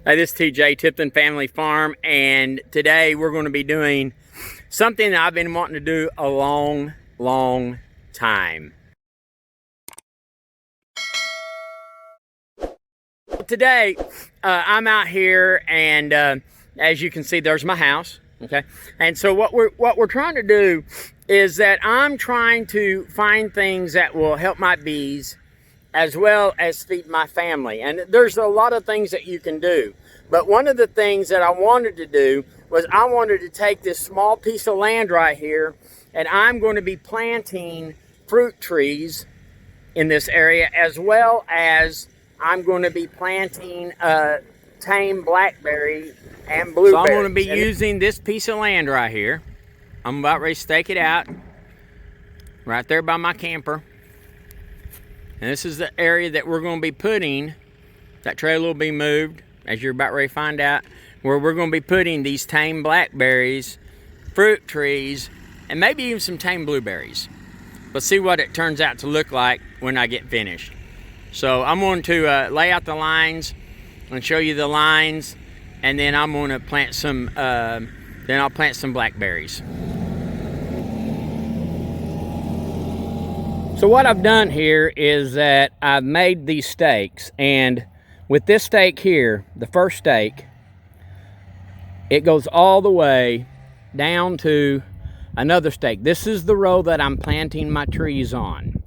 Hey, this is TJ, Tipton Family Farm, and today we're going to be doing something that I've been wanting to do a long time. Today, I'm out here, and as you can see, there's my house. Okay, and so what we're trying to do is that I'm trying to find things that will help my bees as well as feed my family. And there's a lot of things that you can do. But one of the things that I wanted to do was I wanted to take this small piece of land right here, and I'm going to be planting fruit trees in this area, as well as I'm going to be planting tame blackberry and blueberries. So I'm going to be using this piece of land right here. I'm about ready to stake it out right there by my camper. And this is the area that we're going to be putting, that trailer will be moved, as you're about ready to find out, where we're going to be putting these tame blackberries, fruit trees, and maybe even some tame blueberries. Let's see what it turns out to look like when I get finished. So I'm going to lay out the lines and show you the lines, and then I'm going to plant some, then I'll plant some blackberries. So what I've done here is that I've made these stakes, and with this stake here, the first stake, it goes all the way down to another stake. This is the row that I'm planting my trees on.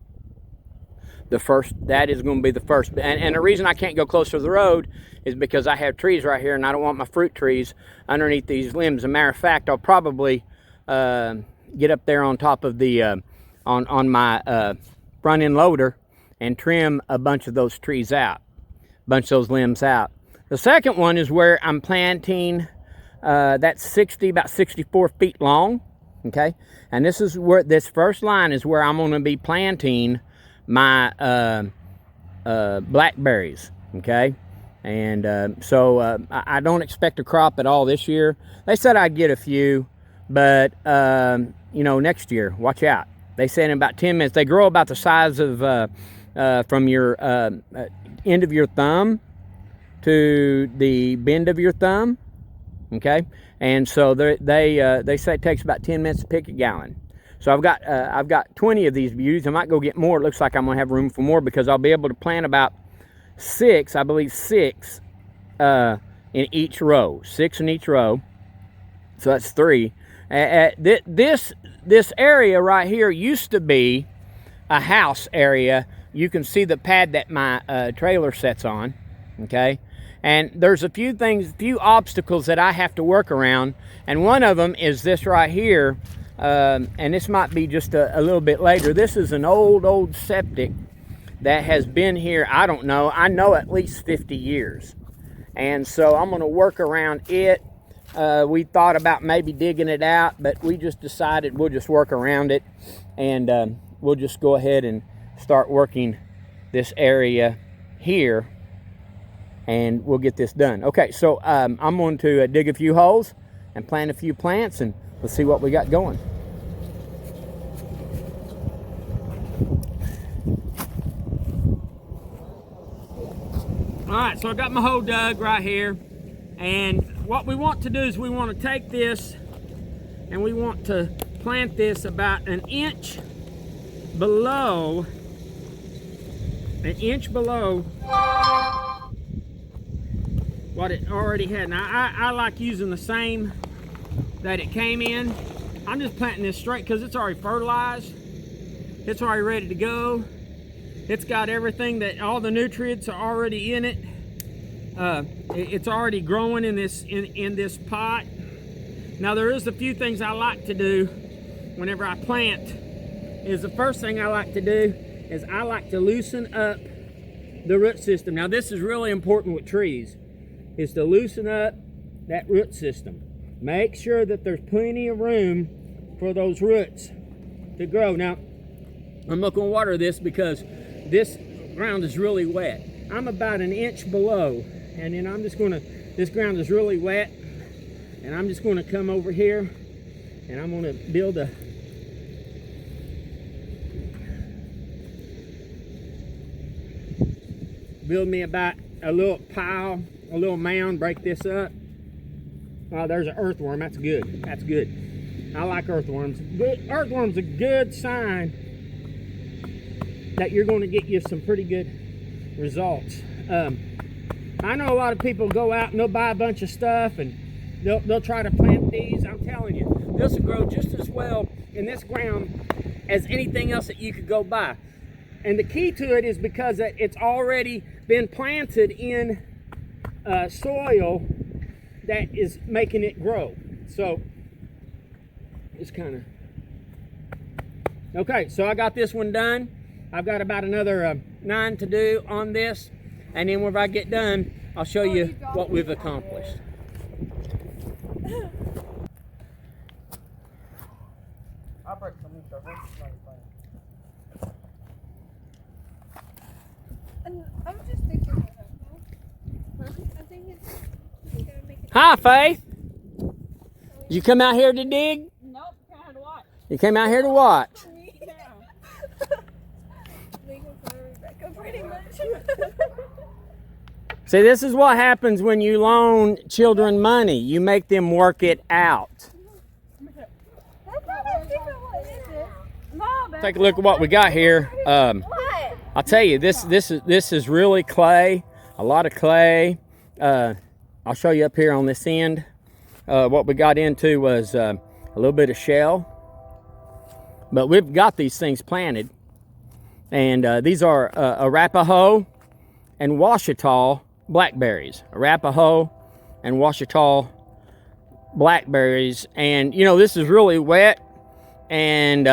The first, that is going to be the first. And the reason I can't go closer to the road is because I have trees right here, and I don't want my fruit trees underneath these limbs. As a matter of fact, I'll probably get up there on top of the on my front end loader and trim a bunch of those trees out, a bunch of those limbs out. The second one is where I'm planting, that's about 64 feet long, okay? And this is where, this first line is where I'm gonna be planting my blackberries, okay? And so I don't expect a crop at all this year. They said I'd get a few, but you know, next year, watch out. They said in about 10 minutes, they grow about the size of, from your end of your thumb to the bend of your thumb, okay? And so they say it takes about 10 minutes to pick a gallon. So I've got 20 of these beauties. I might go get more. It looks like I'm gonna have room for more because I'll be able to plant about 6, I believe 6 in each row, 6 in each row. So that's 3. This area right here used to be a house area. You can see the pad that my trailer sets on, okay? And there's a few things, few obstacles that I have to work around, and one of them is this right here, and this might be just a little bit later. This is an old septic that has been here, I don't know, I know at least 50 years. And so I'm gonna work around it. We thought about maybe digging it out, but we just decided we'll just work around it, and we'll just go ahead and start working this area here, and we'll get this done. Okay, so I'm going to dig a few holes and plant a few plants, and let's see what we got going. All right, so I got my hole dug right here. And what we want to do is we want to take this and we want to plant this about an inch below what it already had. Now I like using the same that it came in. I'm just planting this straight because it's already fertilized. It's already ready to go. It's got everything, that all the nutrients are already in it. It's already growing in this pot. Now there is a few things I like to do whenever I plant. Is the first thing I like to do is I like to loosen up the root system. Now this is really important with trees, is to loosen up that root system. Make sure that there's plenty of room for those roots to grow. Now I'm not going to water this because this ground is really wet. I'm about an inch below, and then I'm just going to, this ground is really wet, and I'm just going to come over here and I'm going to build me about a little pile a little mound, break this up. Oh, there's an earthworm. That's good. That's good. I like earthworms. Earthworm's a good sign that you're going to get you some pretty good results. I know a lot of people go out and they'll buy a bunch of stuff and they'll try to plant these. I'm telling you, this will grow just as well in this ground as anything else that you could go buy. And the key to it is because it's already been planted in soil that is making it grow. So it's kind of okay. So I got this one done. I've got about another 9 to do on this, and then when I get done, I'll show you what we've accomplished. I'm just thinking I think it's gonna make it. Hi, Faith. You come out here to dig? Nope, came out to watch. You came out here to watch. Legal for Rebecca, pretty much. See, this is what happens when you loan children money. You make them work it out. That's not a secret. What is it? Mom, Take a look at what we got here. what? I'll tell you, this is really clay, a lot of clay. I'll show you up here on this end. What we got into was a little bit of shell, but we've got these things planted, and these are Arapaho and Ouachita blackberries. Arapaho and Ouachita blackberries, and you know, this is really wet, and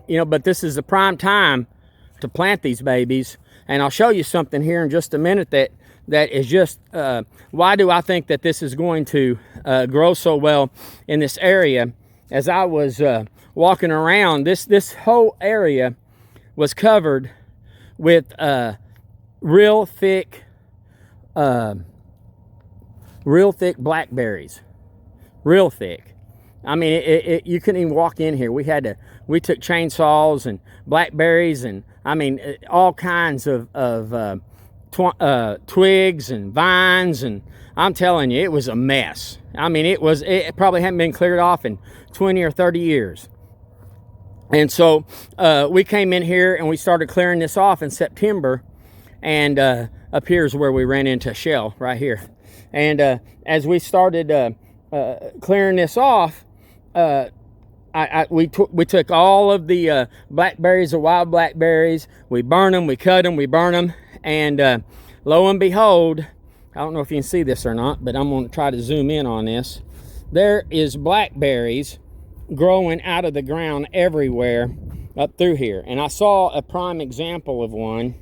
you know, but this is the prime time to plant these babies. And I'll show you something here in just a minute that is just why do I think that this is going to grow so well in this area. As I was walking around, this whole area was covered with real thick blackberries, real thick. I mean, you couldn't even walk in here. We took chainsaws and blackberries and, I mean, all kinds of twigs and vines, and I'm telling you, it was a mess. I mean, it probably hadn't been cleared off in 20 or 30 years. And so we came in here and we started clearing this off in September, and up here is where we ran into a shell right here. And as we started clearing this off, we took all of the blackberries, the wild blackberries, we burned them, we cut them, we burned them, and lo and behold, I don't know if you can see this or not, but I'm going to try to zoom in on this. There is blackberries growing out of the ground everywhere up through here, and I saw a prime example of one.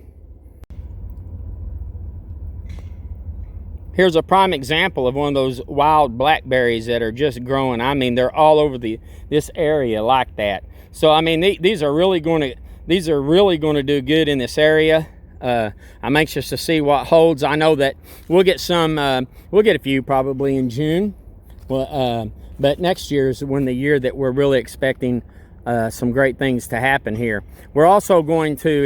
Here's a prime example of one of those wild blackberries that are just growing. I mean, they're all over this area like that. So I mean, these are really going to do good in this area. I'm anxious to see what holds. I know that we'll get a few probably in June. Well, but next year is the year that we're really expecting some great things to happen here. We're also going to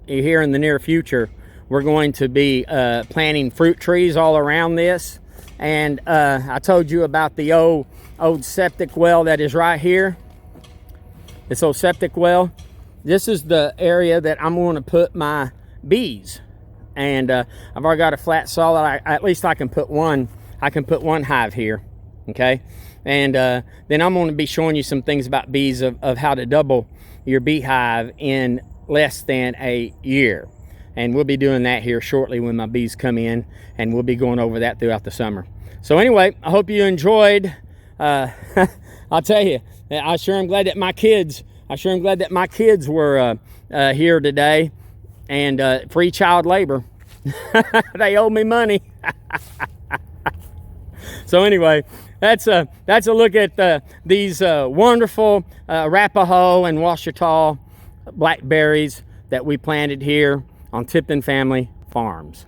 here in the near future, we're going to be planting fruit trees all around this. And I told you about the old septic well that is right here. This old septic well. This is the area that I'm going to put my bees. And I've already got a flat solid. At least I can put one. I can put one hive here. Okay. And then I'm going to be showing you some things about bees of how to double your beehive in less than a year. And we'll be doing that here shortly when my bees come in, and we'll be going over that throughout the summer. So anyway, I hope you enjoyed. I'll tell you, I sure am glad that my kids were here today, and free child labor. They owe me money. So anyway, that's a look at these wonderful Arapaho and Ouachita blackberries that we planted here on Tipton Family Farms.